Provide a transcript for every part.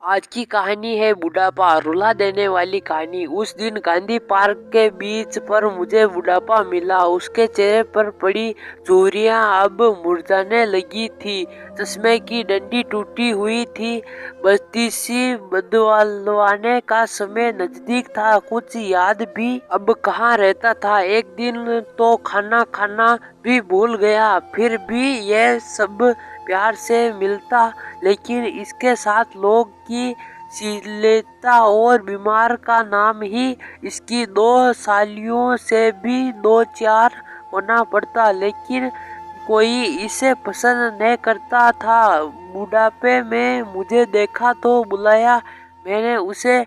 आज की कहानी है बुढ़ापा, रुला देने वाली कहानी। उस दिन गांधी पार्क के बीच पर मुझे बुढ़ापा मिला। उसके चेहरे पर पड़ी झुर्रियां अब मुरझाने लगी थी। चश्मे की डंडी टूटी हुई थी। बस्ती सी बदलवाने का समय नजदीक था। कुछ याद भी अब कहाँ रहता था। एक दिन तो खाना खाना भी भूल गया। फिर भी यह सब प्यार से मिलता, लेकिन इसके साथ लोग की शीलता और बीमार का नाम ही। इसकी 2 सालियों से भी 2-4 होना पड़ता, लेकिन कोई इसे पसंद नहीं करता था। बुढ़ापे में मुझे देखा तो बुलाया। मैंने उसे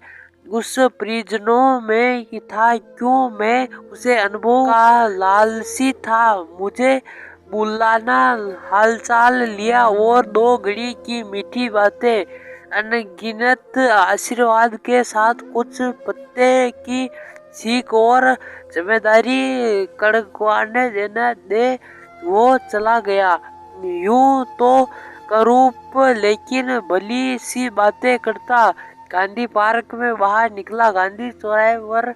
उस परिजनों में ही था। क्यों, मैं उसे अनुभव का लालची था। मुझे बुलाना, हालचाल लिया और 2 घड़ी की मीठी बातें, अनगिनत आशीर्वाद के साथ कुछ पत्ते की सीख और जिम्मेदारी कड़कवाने देना दे वो चला गया। यूं तो करूप, लेकिन भली सी बातें करता। गांधी पार्क में बाहर निकला। गांधी चौराहे पर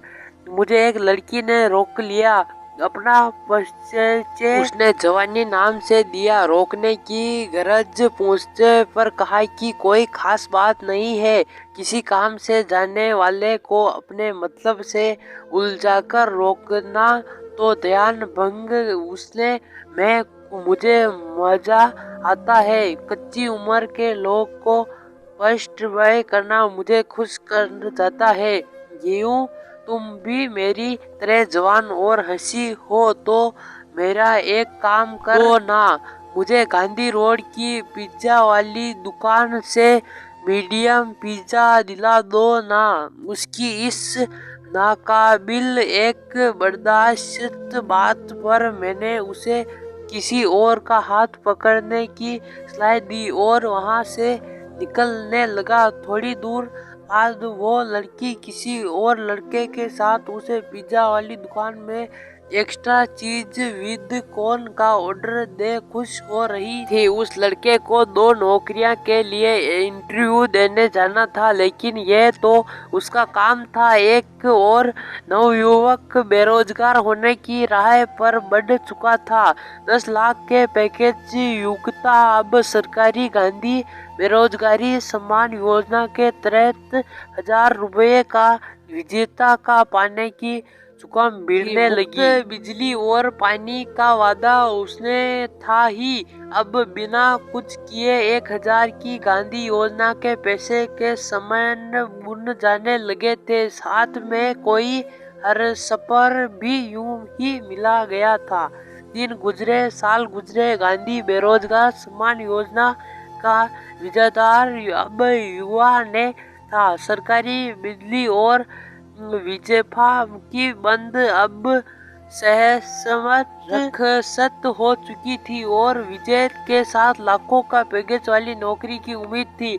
मुझे एक लड़की ने रोक लिया। अपना परिचय उसने जवानी नाम से दिया। रोकने की गरज पूछने पर कहा कि कोई खास बात नहीं है। किसी काम से जाने वाले को अपने मतलब से उलझाकर रोकना तो ध्यान भंग। उसने मुझे मजा आता है। कच्ची उम्र के लोग को फर्स्ट बाय करना मुझे खुश कर जाता है। यूं तुम भी मेरी तरह जवान और हंसी हो तो मेरा एक काम करो ना। मुझे गांधी रोड की पिज्जा वाली दुकान से मीडियम पिज्जा दिला दो ना। उसकी इस नाकाबिल एक बर्दाश्त बात पर मैंने उसे किसी और का हाथ पकड़ने की सलाह दी और वहां से निकलने लगा। थोड़ी दूर बाद वो लड़की किसी और लड़के के साथ उसे पिज्जा वाली दुकान में एक्स्ट्रा चीज विद कॉर्न का ऑर्डर दे खुश हो रही थी। उस लड़के को 2 नौकरियां के लिए इंटरव्यू देने जाना था, लेकिन यह तो उसका काम था। एक और नवयुवक बेरोजगार होने की राह पर बढ़ चुका था। 10 लाख के पैकेज युक्ता अब सरकारी गांधी बेरोजगारी सम्मान योजना के तहत 1000 रुपये का विजेता का पाने की चुका मिलने लगी। बिजली और पानी का वादा उसने था ही। अब बिना कुछ किए 1000 की गांधी योजना के पैसे के समान बुन जाने लगे थे। साथ में कोई हर सफर भी यूं ही मिला गया था। दिन गुजरे, साल गुजरे। गांधी बेरोजगार सम्मान योजना का विजेतार अब युवा ने था। सरकारी बिजली और विजेफा की बंद अब सहसमत रखसत हो चुकी थी और विजय के साथ लाखों का पैकेज वाली नौकरी की उम्मीद थी।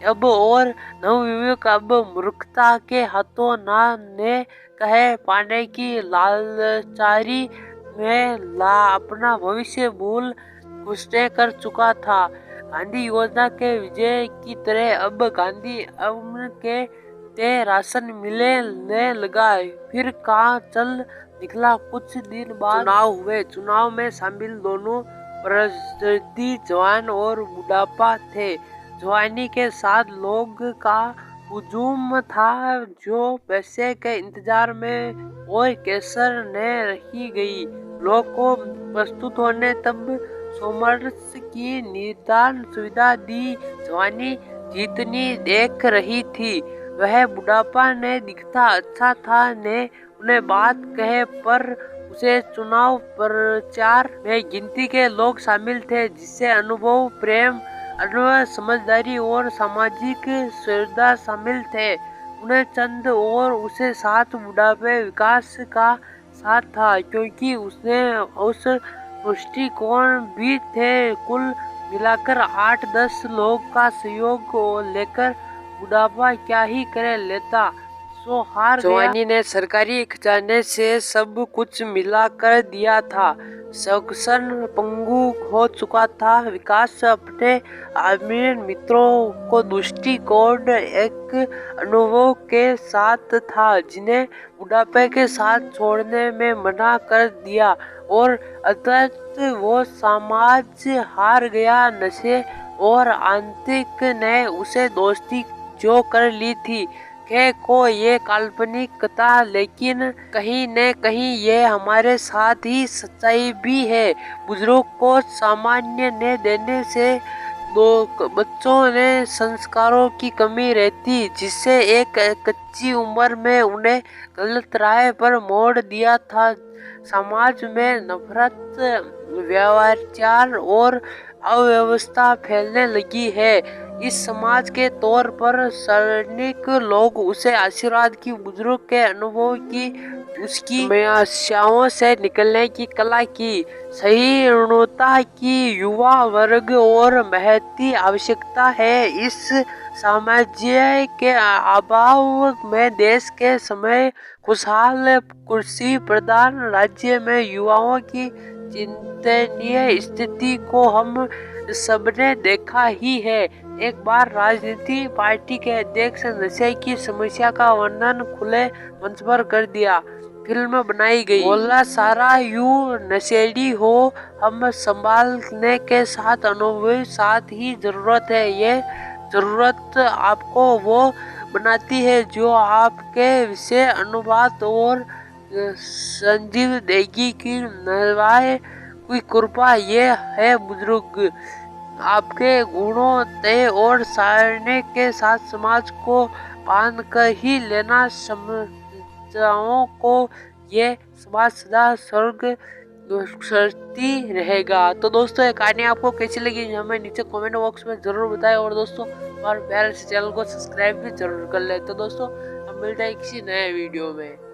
अब और नवयुवक अब मूर्खता के हाथों ना ने कहे पाने की लालचारी में अपना भविष्य भूल घुसने कर चुका था। गांधी योजना के विजय की तरह अब गांधी अमन के राशन मिलने लगा। फिर कहाँ चल निकला। कुछ दिन बाद चुनाव हुए। चुनाव में शामिल दोनों प्रत्याशी जवान और बुढ़ापा थे। जवानी के साथ लोग का हुजूम था जो पैसे के इंतजार में और केसर ने रखी गई। लोग को प्रस्तुत होने तब सोमरस की निदान सुविधा दी। जवानी जितनी देख रही थी वह बुढ़ापा ने दिखता अच्छा था। ने उन्हें बात कहे पर उसे चुनाव प्रचार में गिनती के लोग शामिल थे, जिससे अनुभव, प्रेम, अनुभव, समझदारी और सामाजिक सुविधा शामिल थे। उन्हें चंद और उसे साथ बुढ़ापे विकास का साथ था, क्योंकि उसने उस दृष्टिकोण भी थे। कुल मिलाकर 8-10 लोग का सहयोग लेकर बुढ़ापा क्या ही कर लेता। जो हार जवानी ने सरकारी खजाने से सब कुछ मिला कर दिया था। शोषण पंगु हो चुका था। विकास अपने आमिर मित्रों को दृष्टिकोण एक अनुभव के साथ था, जिन्हें बुढ़ापे के साथ छोड़ने में मना कर दिया और अंततः वो समाज हार गया। नशे और आंतरिक ने उसे दोस्ती जो कर ली थी को ये काल्पनिक कथा, लेकिन कहीं न कहीं ये हमारे साथ ही सच्चाई भी है। बुजुर्ग को सामान्य ने देने से बच्चों ने संस्कारों की कमी रहती, जिससे एक कच्ची उम्र में उन्हें गलत राह पर मोड़ दिया था। समाज में नफरत, व्यवहार और अव्यवस्था फैलने लगी है। इस समाज के तौर पर सैनिक लोग उसे आशीर्वाद की, बुजुर्ग के अनुभव की, उसकी समस्याओं से निकलने की कला की, सही ऋणता की युवा वर्ग और महती आवश्यकता है। इस साम्राज्य के अभाव में देश के समय खुशहाल कृषि प्रधान राज्य में युवाओं की चिंतनीय स्थिति को हम सबने देखा ही है। एक बार राजनीतिक पार्टी के अध्यक्ष नशे की समस्या का वर्णन खुले मंच पर कर दिया। फिल्म बनाई गई। बोला, सारा यू नशेड़ी हो, हम संभालने के साथ अनुभवी साथ ही जरूरत है। ये जरूरत आपको वो बनाती है जो आपके विषय अनुवाद और संजीव देगी की नवाए कोई कृपा। ये है बुजुर्ग, आपके गुणों तय और सारने के साथ समाज को बांध कर ही लेना। समस्याओं को ये समाज सदा स्वर्ग सरती रहेगा। तो दोस्तों, ये कहानी आपको कैसी लगी हमें नीचे कमेंट बॉक्स में जरूर बताएं, और दोस्तों हमारे प्यारे से चैनल को सब्सक्राइब भी जरूर कर ले। तो दोस्तों, हम मिलते हैं किसी नए वीडियो में।